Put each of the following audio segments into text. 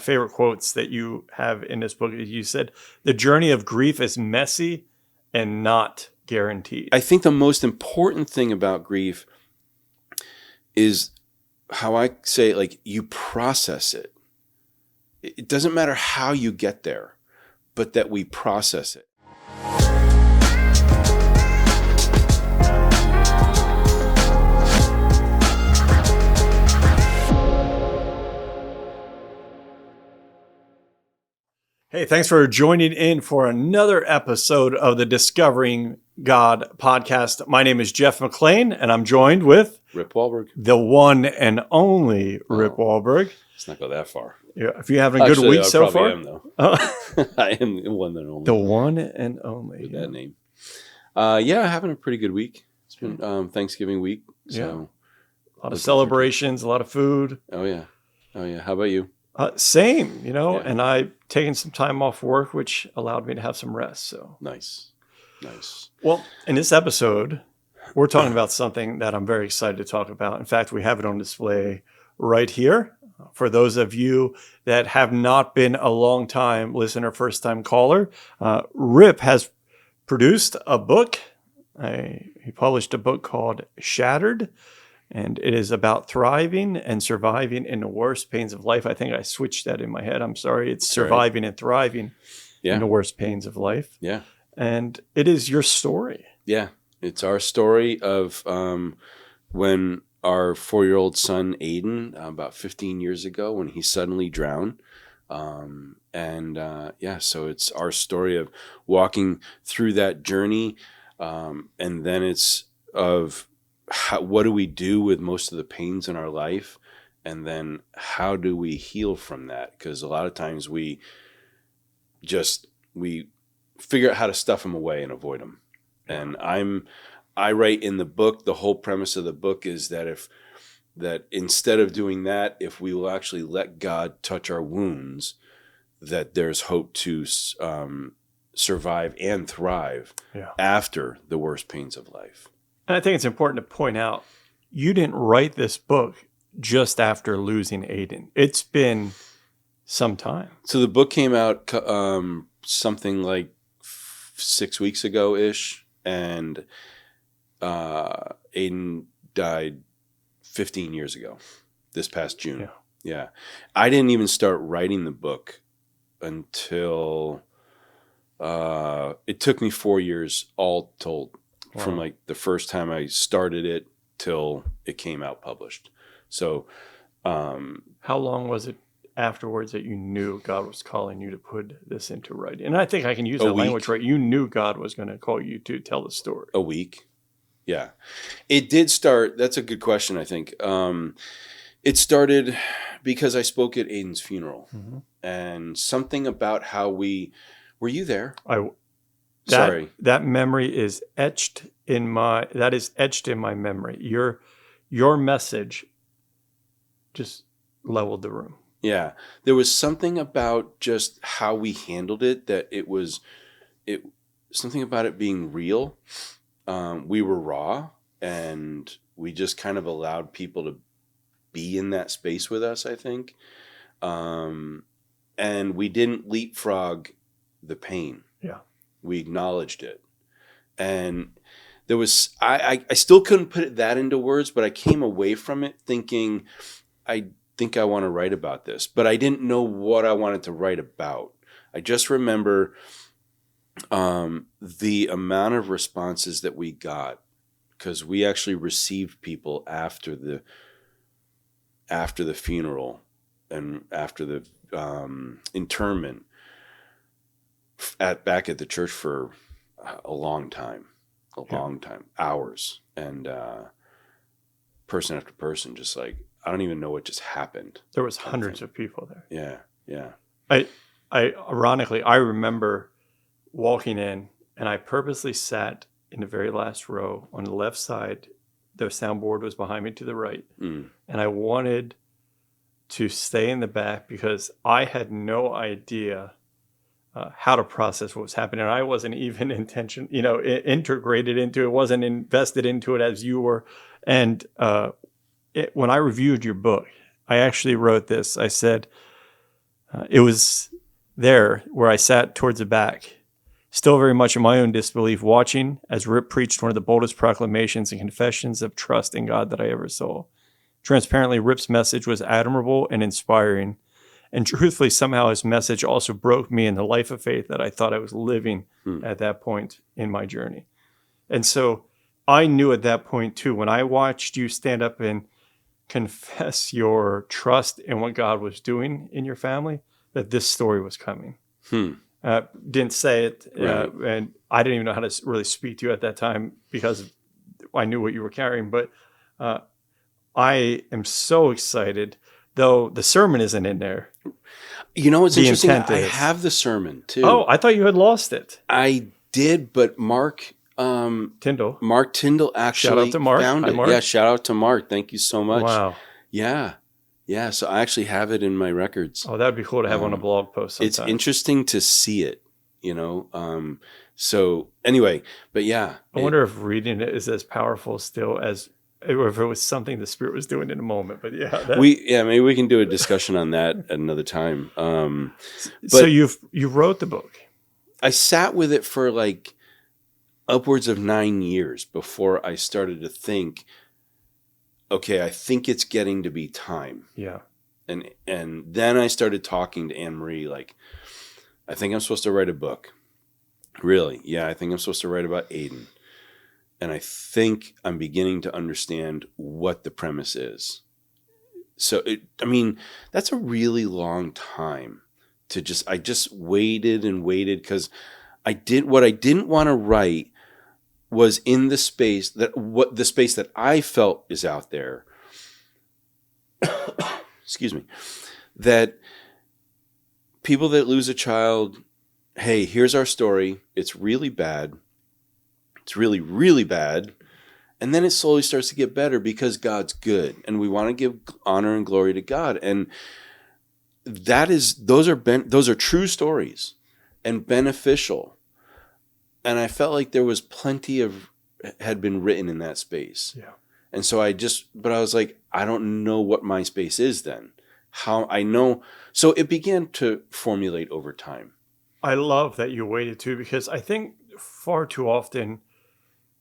favorite quotes that you have in this book. You said, "The journey of grief is messy and not guaranteed." I think the most important thing about grief is how I say it, like, you process it. It doesn't matter how you get there, but that we process it. Hey, thanks for joining in for another episode of the Discovering God podcast. My name is Jeff McLean, and I'm joined with Rip Wahlberg. the one and only Rip Wahlberg. Let's not go that far. Yeah, if you're having a good week so far. I am, though. I am the one and only. The one and only. With that name. Yeah, having a pretty good week. It's been Thanksgiving week. So a lot of celebrations, a lot of food. Oh, yeah. How about you? Same, and I taken some time off work, which allowed me to have some rest. So Nice. Well, in this episode, we're talking about something that I'm very excited to talk about. In fact, we have it on display right here. For those of you that have not been a long time listener, first time caller, Rip has produced a book. He published a book called Shattered. And it is about thriving and surviving in the worst pains of life. I think I switched that in my head. I'm sorry. It's surviving and thriving in the worst pains of life. Yeah. And it is your story. Yeah. It's our story of when our 4-year-old son, Aiden, about 15 years ago, when he suddenly drowned. So it's our story of walking through that journey. And then it's of what do we do with most of the pains in our life? And then how do we heal from that? Because a lot of times we figure out how to stuff them away and avoid them. And I write in the book, the whole premise of the book is that instead of doing that, if we will actually let God touch our wounds, that there's hope to survive and thrive after the worst pains of life. And I think it's important to point out, you didn't write this book just after losing Aiden. It's been some time. So the book came out something like 6 weeks ago-ish, and Aiden died 15 years ago, this past June. Yeah. I didn't even start writing the book until it took me 4 years all told. Wow. From like the first time I started it till it came out published. So, how long was it afterwards that you knew God was calling you to put this into writing? And I think I can use that language, right? You knew God was going to call you to tell the story. A week. Yeah. It did start. That's a good question, I think. It started because I spoke at Aiden's funeral, and something about how were you there? Sorry. That memory is etched in my memory. Your message just leveled the room. Yeah. There was something about just how we handled it that something about it being real. We were raw, and we just kind of allowed people to be in that space with us, I think. And we didn't leapfrog the pain. Yeah. We acknowledged it. And there was, I still couldn't put that into words, but I came away from it thinking, I think I want to write about this, but I didn't know what I wanted to write about. I just remember the amount of responses that we got, because we actually received people after the funeral and after the interment back at the church for a long time, hours, and person after person, just like, I don't even know what just happened. There was hundreds of people there. Yeah. I ironically, I remember walking in, and I purposely sat in the very last row on the left side. The soundboard was behind me to the right, and I wanted to stay in the back because I had no idea how to process what was happening. I wasn't even integrated into it, wasn't invested into it as you were. And when I reviewed your book, I actually wrote this. I said, It was there where I sat towards the back, still very much in my own disbelief, watching as Rip preached one of the boldest proclamations and confessions of trust in God that I ever saw. Transparently, Rip's message was admirable and inspiring. And truthfully, somehow his message also broke me in the life of faith that I thought I was living at that point in my journey. And so I knew at that point too, when I watched you stand up and confess your trust in what God was doing in your family, that this story was coming. Didn't say it, Right. and I didn't even know how to really speak to you at that time because I knew what you were carrying. But I am so excited, though the sermon isn't in there. You know what's The interesting? intent I is- have the sermon too. Oh, I thought you had lost it. I did, but Mark Tyndall. actually to Mark. found Hi, it. Mark. Yeah, shout out to Mark. Thank you so much. Wow. Yeah. Yeah. So I actually have it in my records. Oh, that would be cool to have on a blog post sometime. It's interesting to see it, you know. So anyway, but yeah. I wonder if reading it is as powerful still as, or if it was something the Spirit was doing in a moment. But yeah, maybe we can do a discussion on that at another time. So you wrote the book. I sat with it for like upwards of 9 years before I started to think, okay, I think it's getting to be time. Yeah. And then I started talking to Anne Marie, like, I think I'm supposed to write a book. Really? Yeah, I think I'm supposed to write about Aiden. And I think I'm beginning to understand what the premise is. So, that's a really long time to I just waited and waited because what I didn't want to write was in the space that I felt is out there. Excuse me. That people that lose a child, hey, here's our story. It's really bad. It's really, really bad. And then it slowly starts to get better because God's good. And we want to give honor and glory to God. And those are true stories and beneficial. And I felt like there was plenty had been written in that space. Yeah. And so I was like, I don't know what my space is then. How I know. So it began to formulate over time. I love that you waited too, because I think far too often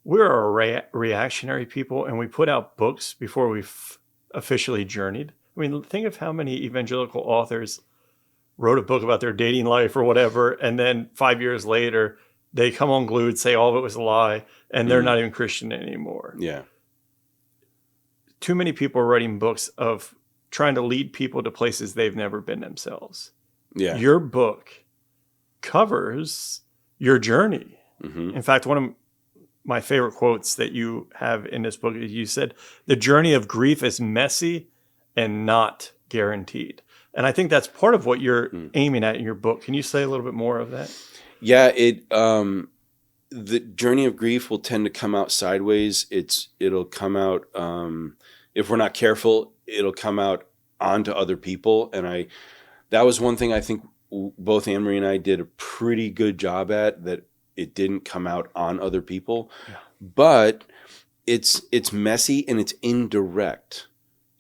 we're a reactionary people and we put out books before we've officially journeyed. I mean, think of how many evangelical authors wrote a book about their dating life or whatever, and then 5 years later, they come unglued, say all of it was a lie, and they're not even Christian anymore. Yeah. Too many people are writing books of trying to lead people to places they've never been themselves. Yeah. Your book covers your journey. Mm-hmm. In fact, one of my favorite quotes that you have in this book is you said, "The journey of grief is messy and not guaranteed." And I think that's part of what you're aiming at in your book. Can you say a little bit more of that? Yeah, the journey of grief will tend to come out sideways. It'll come out, if we're not careful, it'll come out onto other people. And that was one thing I think both Anne-Marie and I did a pretty good job at, that it didn't come out on other people. Yeah. But it's messy and it's indirect.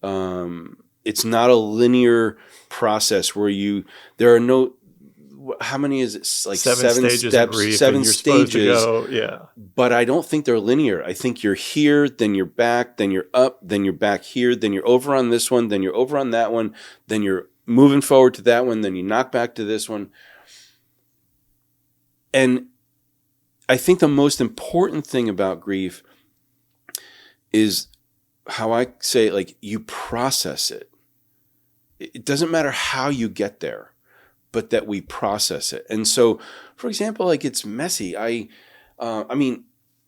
It's not a linear process where there are no, how many is it? Like seven stages steps, of grief, 7 stages. Yeah. But I don't think they're linear. I think you're here, then you're back, then you're up, then you're back here, then you're over on this one, then you're over on that one, then you're moving forward to that one, then you knock back to this one. And I think the most important thing about grief is how I say it, like, you process it. It doesn't matter how you get there, but that we process it. And so, for example, like, it's messy. I mean,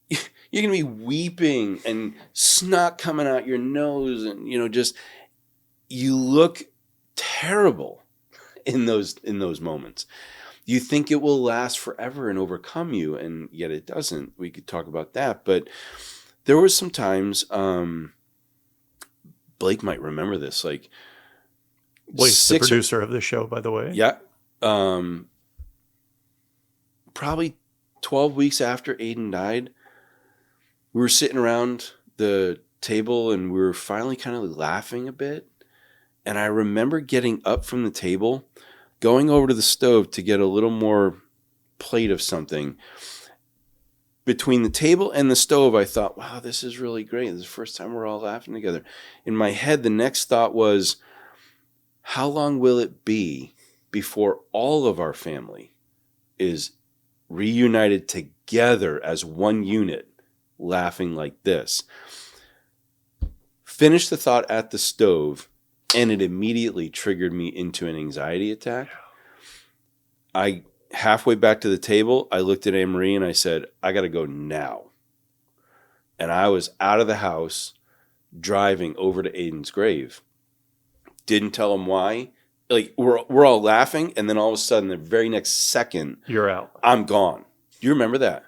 you're going to be weeping and snot coming out your nose, and, just, you look terrible in those moments. You think it will last forever and overcome you, and yet it doesn't. We could talk about that. But there were some times, Blake might remember this, like, Blake's the producer of the show, by the way. Yeah. Probably 12 weeks after Aiden died, we were sitting around the table and we were finally kind of laughing a bit. And I remember getting up from the table, going over to the stove to get a little more plate of something. Between the table and the stove, I thought, wow, this is really great. This is the first time we're all laughing together. In my head, the next thought was, how long will it be before all of our family is reunited together as one unit, laughing like this? Finished the thought at the stove, and it immediately triggered me into an anxiety attack. Halfway back to the table, I looked at Anne-Marie and I said, I got to go now. And I was out of the house driving over to Aiden's grave. Didn't tell him why. Like, we're all laughing, and then all of a sudden, the very next second, you're out. I'm gone. Do you remember that?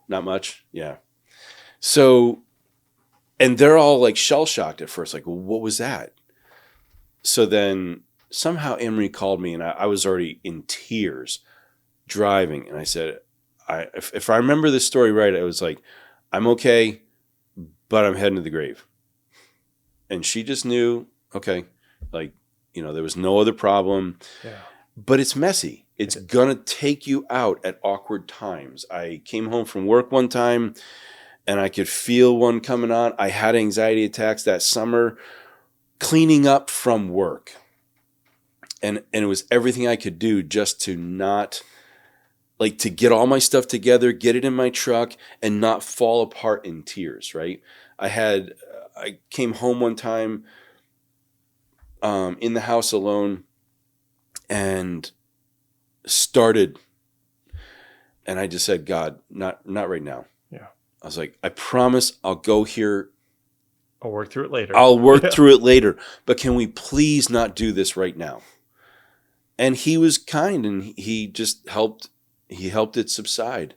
Not much? Yeah. So, and they're all like shell-shocked at first, like, well, what was that? So then somehow Anne-Marie called me, and I was already in tears driving. And I said, if I remember this story right, I was like, I'm okay, but I'm heading to the grave. And she just knew, okay, like, there was no other problem. Yeah. But it's messy. It's going to take you out at awkward times. I came home from work one time, and I could feel one coming on. I had anxiety attacks that summer cleaning up from work. And it was everything I could do just to not, like, to get all my stuff together, get it in my truck, and not fall apart in tears, right? I came home one time in the house alone and started, and I just said, God, not right now. Yeah. I was like, I promise I'll go here. I'll work through it later. I'll work through it later. But can we please not do this right now? And he was kind, and he just helped. He helped it subside.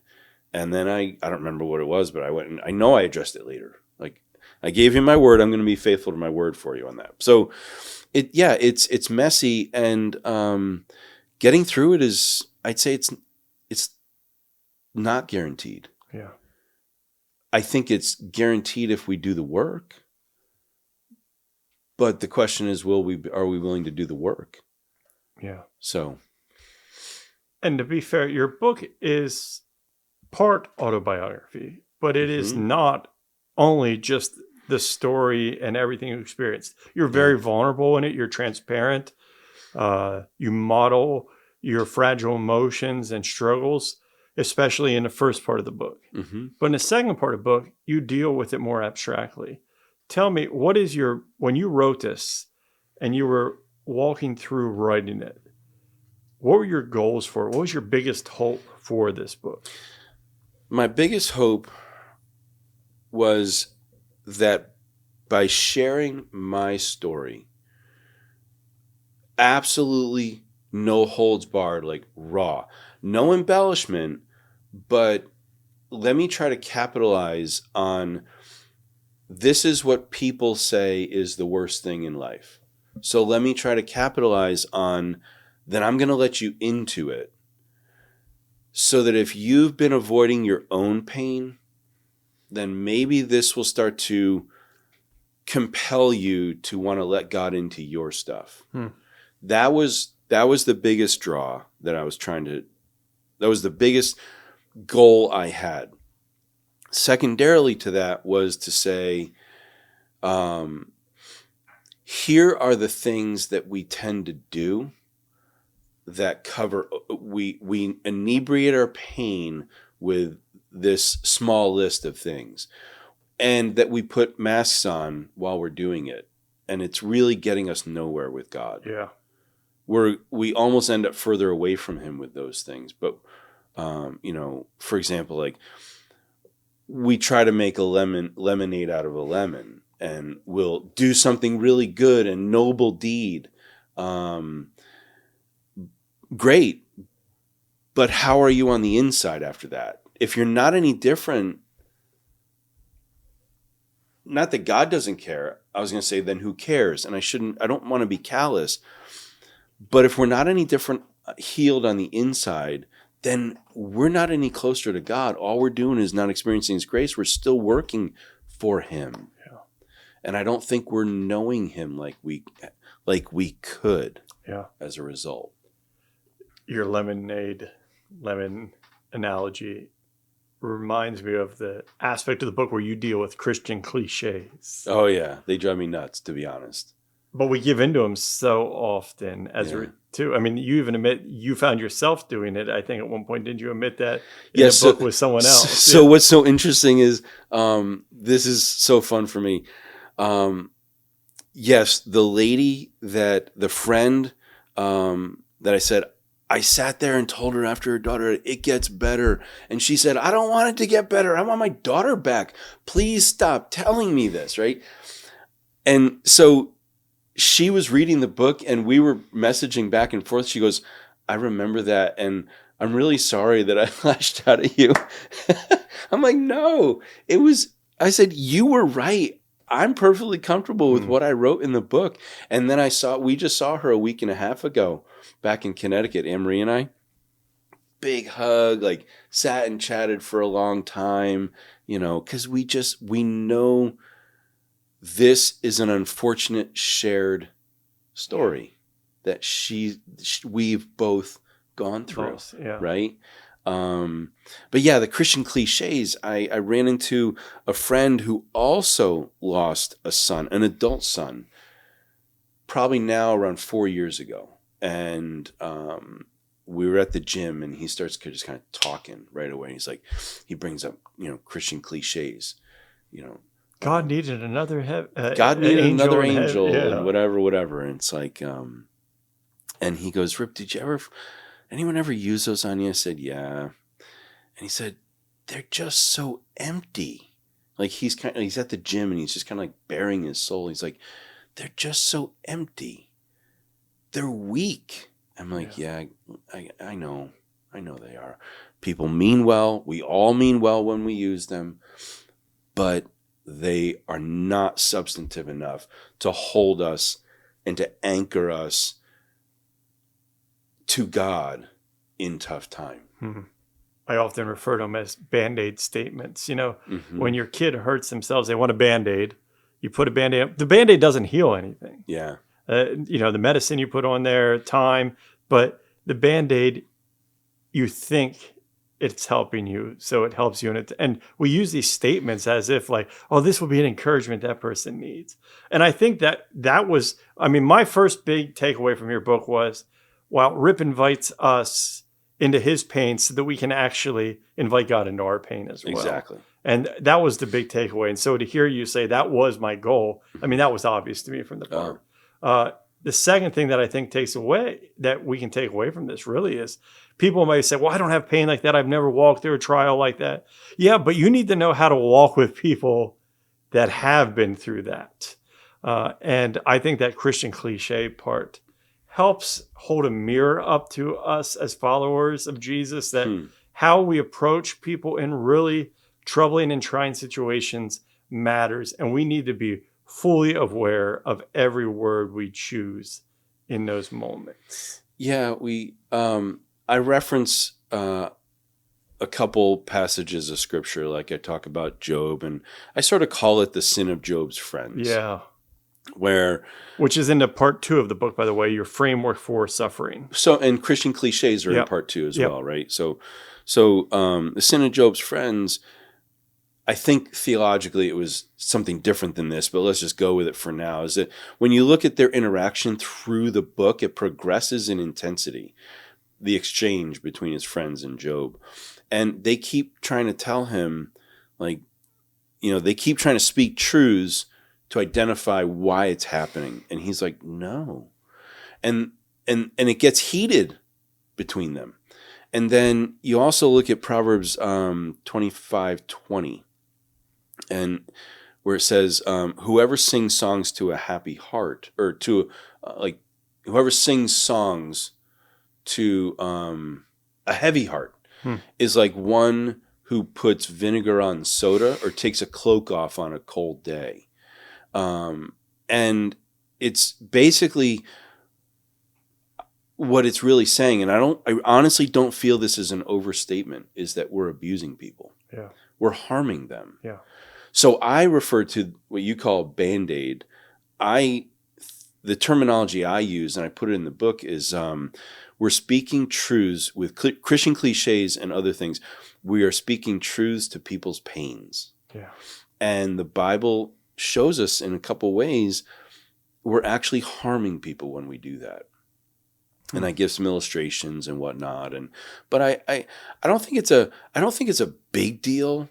And then I don't remember what it was, but I went and I know I addressed it later. Like, I gave him my word. I'm going to be faithful to my word for you on that. So it's messy, and getting through it is, I'd say it's not guaranteed. Yeah. I think it's guaranteed if we do the work. But the question is, are we willing to do the work? Yeah. So. And to be fair, your book is part autobiography, but it is not only just the story and everything you experienced. You're very vulnerable in it. You're transparent. You model your fragile emotions and struggles, especially in the first part of the book. Mm-hmm. But in the second part of the book, you deal with it more abstractly. Tell me, when you wrote this and you were walking through writing it, what were your goals for it? What was your biggest hope for this book? My biggest hope was that by sharing my story, absolutely no holds barred, like raw, no embellishment, but let me try to capitalize on, this is what people say is the worst thing in life. So let me try to capitalize on, then I'm going to let you into it, so that if you've been avoiding your own pain, then maybe this will start to compel you to want to let God into your stuff. That was the biggest draw that I was that was the biggest goal I had. Secondarily to that was to say, here are the things that we tend to do that we inebriate our pain with this small list of things, and that we put masks on while we're doing it. And it's really getting us nowhere with God. Yeah. We almost end up further away from him with those things. But, for example, like, we try to make a lemonade out of a lemon, and we'll do something really good and noble deed. Great. But how are you on the inside after that? If you're not any different, not that God doesn't care. I was going to say, then who cares? And I don't want to be callous. But if we're not any different, healed on the inside, then we're not any closer to God. All we're doing is not experiencing his grace. We're still working for him. Yeah. And I don't think we're knowing him like we could. Yeah. As a result. your lemon analogy reminds me of the aspect of the book where you deal with Christian cliches. Oh yeah, they drive me nuts, to be honest. But we give into them so often, Ezra, too. I mean, you even admit you found yourself doing it. I think at one point, didn't you admit that in a book with someone else? So what's so interesting is this is so fun for me. Yes, the friend that I said, I sat there and told her after her daughter, it gets better. And she said, I don't want it to get better. I want my daughter back. Please stop telling me this, right? And so she was reading the book and we were messaging back and forth. She goes, I remember that. And I'm really sorry that I lashed out at you. I'm like, no, I said, you were right. I'm perfectly comfortable with what I wrote in the book. And then we just saw her a week and a half ago back in Connecticut, Anne-Marie and I. Big hug, like sat and chatted for a long time, because we know this is an unfortunate shared story that we've both gone through, right? But yeah, the Christian cliches, I ran into a friend who also lost a son, an adult son, probably now around 4 years ago. And we were at the gym and he starts just kind of talking right away. He's like, he brings up, Christian cliches, God needed another another angel yeah. and whatever. And it's like, and he goes, Rip, anyone ever use those on you? I said, yeah. And he said, they're just so empty. Like he's at the gym and he's just kind of like bearing his soul. He's like, they're just so empty. They're weak. I'm like, yeah, I know they are. People mean well. We all mean well when we use them, but they are not substantive enough to hold us and to anchor us to God in tough time. Mm-hmm. I often refer to them as Band-Aid statements. When your kid hurts themselves, they want a Band-Aid. You put a Band-Aid up. The Band-Aid doesn't heal anything. Yeah. The medicine you put on there, time, but the Band-Aid, you think it's helping you, so it helps you. And we use these statements as if like, oh, this will be an encouragement that person needs. And I think that was, my first big takeaway from your book was, wow, Rip invites us into his pain so that we can actually invite God into our pain as well. Exactly. And that was the big takeaway. And so to hear you say that was my goal, that was obvious to me from the part. The second thing that I think that we can take away from this really is people might say, well, I don't have pain like that. I've never walked through a trial like that. Yeah, but you need to know how to walk with people that have been through that. And I think that Christian cliche part helps hold a mirror up to us as followers of Jesus, that how we approach people in really troubling and trying situations matters. And we need to be fully aware of every word we choose in those moments. Yeah, I reference a couple passages of scripture, like I talk about Job, and I sort of call it the sin of Job's friends. Yeah. Which is in the part 2 of the book, by the way, your framework for suffering. So, and Christian cliches are in part 2 as well, right? So the sin of Job's friends, I think theologically it was something different than this, but let's just go with it for now. Is that when you look at their interaction through the book, it progresses in intensity, the exchange between his friends and Job. And they keep trying to tell him, they keep trying to speak truths to identify why it's happening. And he's like, no. And it gets heated between them. And then you also look at Proverbs 25:20, and where it says, whoever sings songs to a happy heart, or to whoever sings songs to a heavy heart is like one who puts vinegar on soda or takes a cloak off on a cold day. And it's basically what it's really saying. And I honestly don't feel this is an overstatement, is that we're abusing people. Yeah. We're harming them. Yeah. So I refer to what you call Band-Aid. The terminology I use, and I put it in the book, is we're speaking truths with Christian cliches and other things. We are speaking truths to people's pains. Yeah. And the Bible shows us in a couple ways we're actually harming people when we do that. And I give some illustrations and whatnot. But I don't think it's a big deal,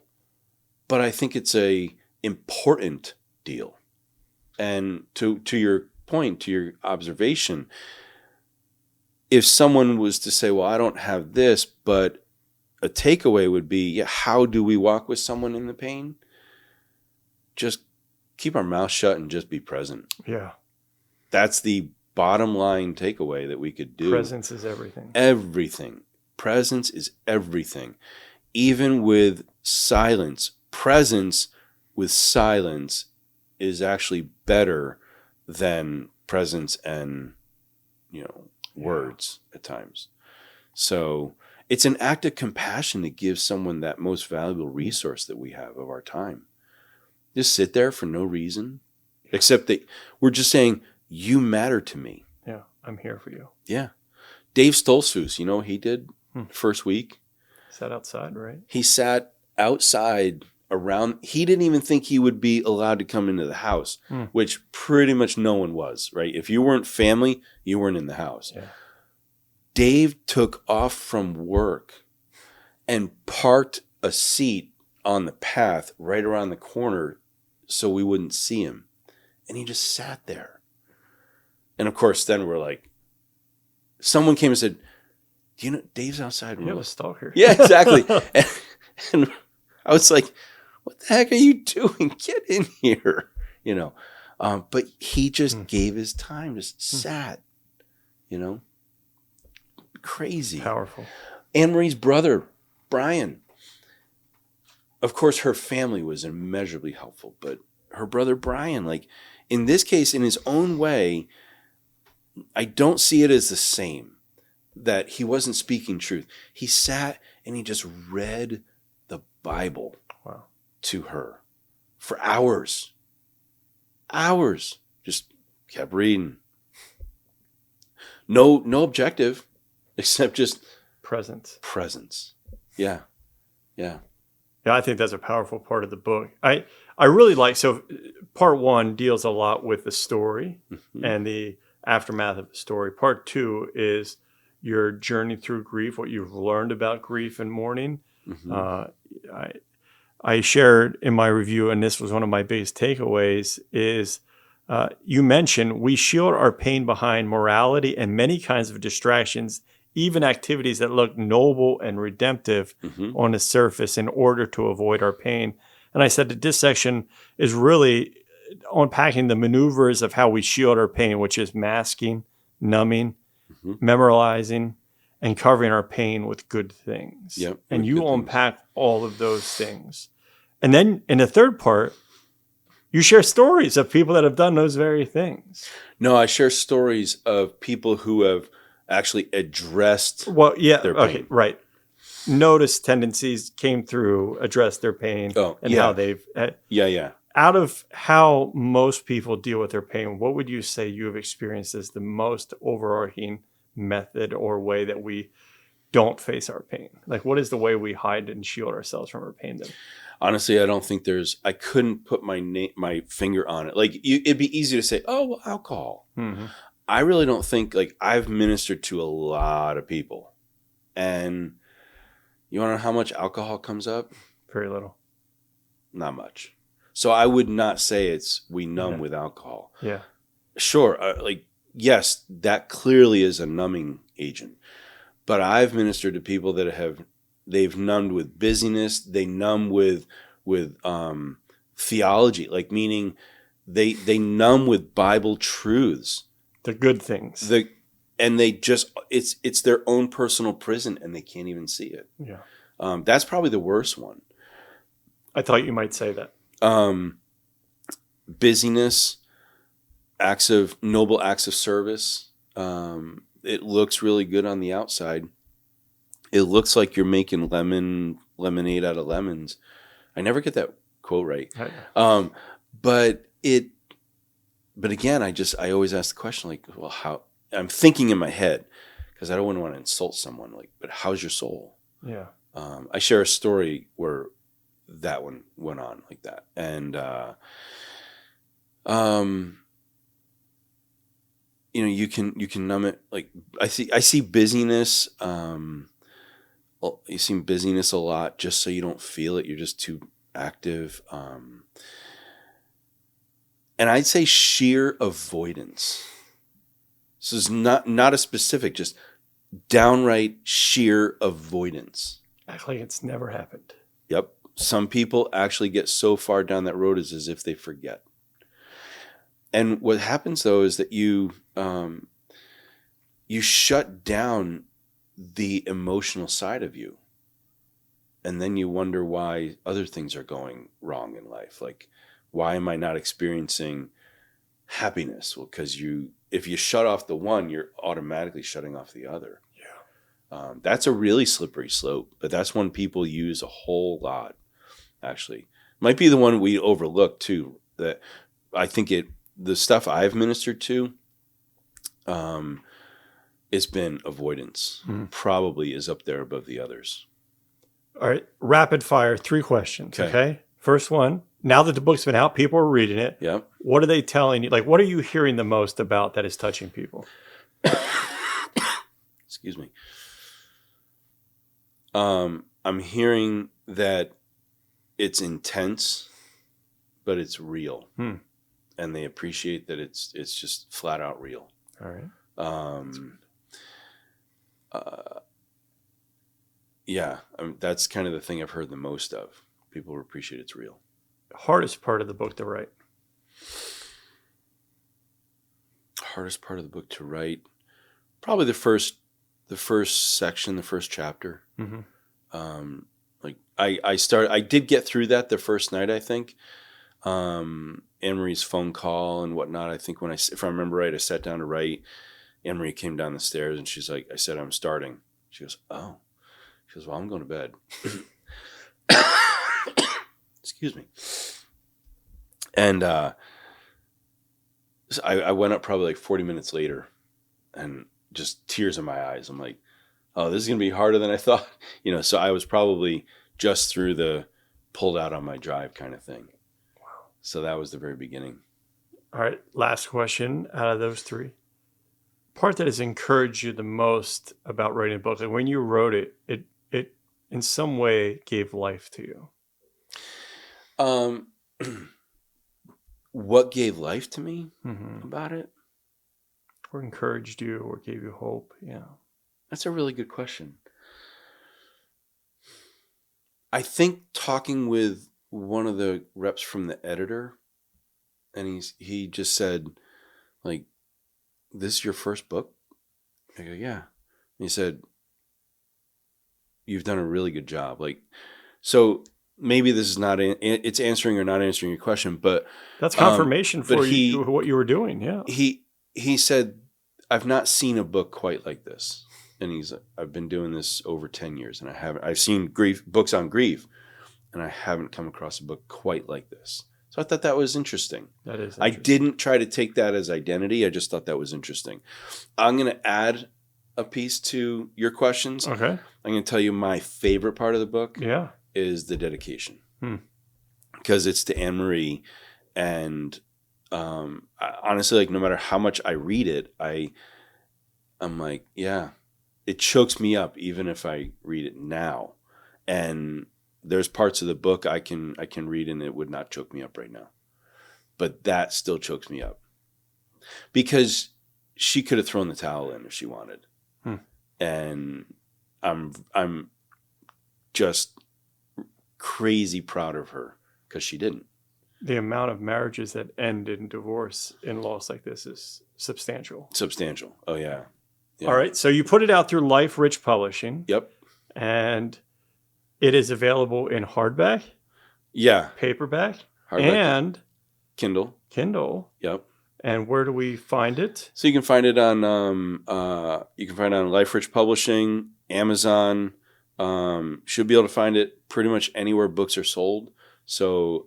but I think it's a important deal. And to your point, to your observation, if someone was to say, well, I don't have this, but a takeaway would be, yeah, how do we walk with someone in the pain? Just keep our mouth shut and just be present. Yeah. That's the bottom line takeaway that we could do. Presence is everything. Everything. Presence is everything. Even with silence. Presence with silence is actually better than presence and, words at times. So it's an act of compassion to give someone that most valuable resource that we have of our time. Just sit there for no reason, except that we're just saying, you matter to me. Yeah, I'm here for you. Yeah. Dave Stoltzfus, what he did first week? Sat outside, right? He sat outside around. He didn't even think he would be allowed to come into the house, which pretty much no one was, right? If you weren't family, you weren't in the house. Yeah. Dave took off from work and parked a seat on the path right around the corner so we wouldn't see him. And he just sat there. And of course, then we're like, someone came and said, do you know Dave's outside? You have a stalker. Yeah, exactly. and I was like, what the heck are you doing? Get in here. But he just gave his time, just sat, crazy. Powerful. Anne-Marie's brother, Brian. Of course, her family was immeasurably helpful, but her brother, Brian, in this case, in his own way, I don't see it as the same, that he wasn't speaking truth. He sat and he just read the Bible to her for hours. Hours. Just kept reading. No objective, except just presence. Yeah. Yeah, I think that's a powerful part of the book. I really like, so part 1 deals a lot with the story and the aftermath of the story. Part 2 is your journey through grief, what you've learned about grief and mourning. I shared in my review, and this was one of my biggest takeaways, is you mentioned we shield our pain behind morality and many kinds of distractions, even activities that look noble and redemptive on the surface in order to avoid our pain. And I said that this section is really unpacking the maneuvers of how we shield our pain, which is masking, numbing, memorializing, and covering our pain with good things. Yep, and you unpack all of those things. And then in the third part, you share stories of people that have done those very things. No, I share stories of people who have actually addressed their pain. Okay, right. Notice tendencies, came through, addressed their pain, how they've... Out of how most people deal with their pain, what would you say you have experienced as the most overarching method or way that we don't face our pain? What is the way we hide and shield ourselves from our pain then? Honestly, I don't think I couldn't put my finger on it. It'd be easy to say, oh, well, alcohol. I really don't think, I've ministered to a lot of people. And you want to know how much alcohol comes up? Very little. Not much. So I would not say we numb with alcohol. Yeah. Sure. Yes, that clearly is a numbing agent. But I've ministered to people that they've numbed with busyness. They numb with theology, meaning they numb with Bible truths. The good things. And they just, it's their own personal prison and they can't even see it. Yeah. That's probably the worst one. I thought you might say that. Busyness, noble acts of service. It looks really good on the outside. It looks like you're making lemonade out of lemons. I never get that quote right. But again, I always ask the question, how I'm thinking in my head, because I don't want to insult someone. Like, but how's your soul? Yeah. I share a story where that one went on like that, and you can numb it. Like I see busyness. You see busyness a lot just so you don't feel it. You're just too active. And I'd say sheer avoidance. This is not a specific, just downright sheer avoidance. Act like it's never happened. Yep. Some people actually get so far down that road as if they forget. And what happens though is that you shut down the emotional side of you. And then you wonder why other things are going wrong in life. Like, why am I not experiencing happiness? Well, because if you shut off the one, you're automatically shutting off the other. Yeah. That's a really slippery slope, but that's one people use a whole lot, actually. Might be the one we overlook, too. That I think the stuff I've ministered to, it's been avoidance. Mm-hmm. Probably is up there above the others. All right. Rapid fire, 3 questions. Okay. First one. Now that the book's been out, people are reading it. Yep. What are they telling you? Like, what are you hearing the most about that is touching people? Excuse me. I'm hearing that it's intense, but it's real. And they appreciate that it's just flat out real. All right. Yeah, that's kind of the thing I've heard the most of. People appreciate it's real. Hardest part of the book to write? Hardest part of the book to write? Probably the first section, the first chapter. Mm-hmm. Like I did get through that the first night, I think. Anne-Marie's phone call and whatnot. I think if I remember right, I sat down to write. Anne-Marie came down the stairs and she's like, I said, I'm starting. She goes, oh. She goes, well, I'm going to bed. Excuse me. And I went up probably like 40 minutes later and just tears in my eyes. I'm like, oh, this is going to be harder than I thought. So I was probably just through the pulled out on my drive kind of thing. Wow. So that was the very beginning. All right. Last question out of those 3. Part that has encouraged you the most about writing a book, like when you wrote it in some way gave life to you. What gave life to me about it? Or encouraged you or gave you hope? Yeah. That's a really good question. I think talking with one of the reps from the editor, and he just said, like, this is your first book? I go, yeah. And he said, you've done a really good job. Like, so maybe this is not, it's answering or not answering your question, but that's confirmation for you, what you were doing. Yeah. He said, I've not seen a book quite like this. And I've been doing this over 10 years and I've seen books on grief and I haven't come across a book quite like this. So I thought that was interesting. That is interesting. I didn't try to take that as identity. I just thought that was interesting. I'm going to add a piece to your questions. Okay. I'm going to tell you my favorite part of the book is the dedication. Because it's to Anne-Marie. And honestly, like no matter how much I read it, I'm like, yeah, it chokes me up even if I read it now. And there's parts of the book I can read and it would not choke me up right now. But that still chokes me up. Because she could have thrown the towel in if she wanted. And I'm just crazy proud of her because she didn't. The amount of marriages that end in divorce in loss like this is substantial. Substantial. Oh, yeah. All right. So you put it out through Life Rich Publishing. Yep. And it is available in hardback. Yeah. Paperback. Hardback. And Kindle. Yep. And where do we find it? So you can find it on Life Rich Publishing, Amazon. Should be able to find it pretty much anywhere books are sold. So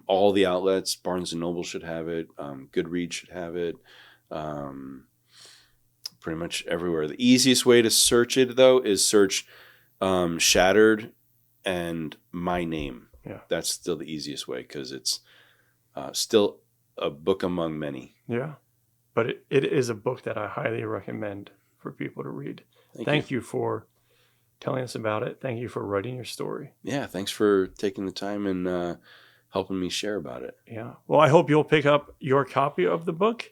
all the outlets, Barnes & Noble should have it. Goodreads should have it. pretty much everywhere. The easiest way to search it, though, is search Shattered and my name. Yeah. That's still the easiest way because it's still a book among many. Yeah. But it is a book that I highly recommend for people to read. Thank you for telling us about it. Thank you for writing your story. Yeah, thanks for taking the time and helping me share about it. Yeah. Well, I hope you'll pick up your copy of the book.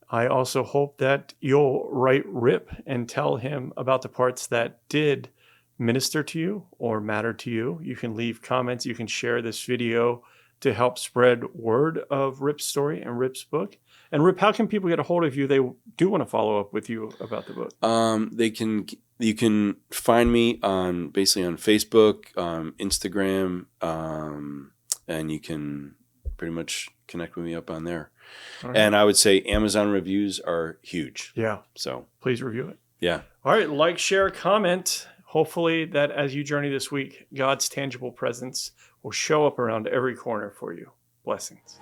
I also hope that you'll write Rip and tell him about the parts that did minister to you or matter to you. You can leave comments. You can share this video to help spread word of Rip's story and Rip's book. And Rip, how can people get a hold of you? They do want to follow up with you about the book. You can find me basically on Facebook, Instagram, and you can pretty much connect with me up on there. Right. And I would say Amazon reviews are huge. Yeah. So please review it. Yeah. All right. Like, share, comment. Hopefully that as you journey this week, God's tangible presence will show up around every corner for you. Blessings.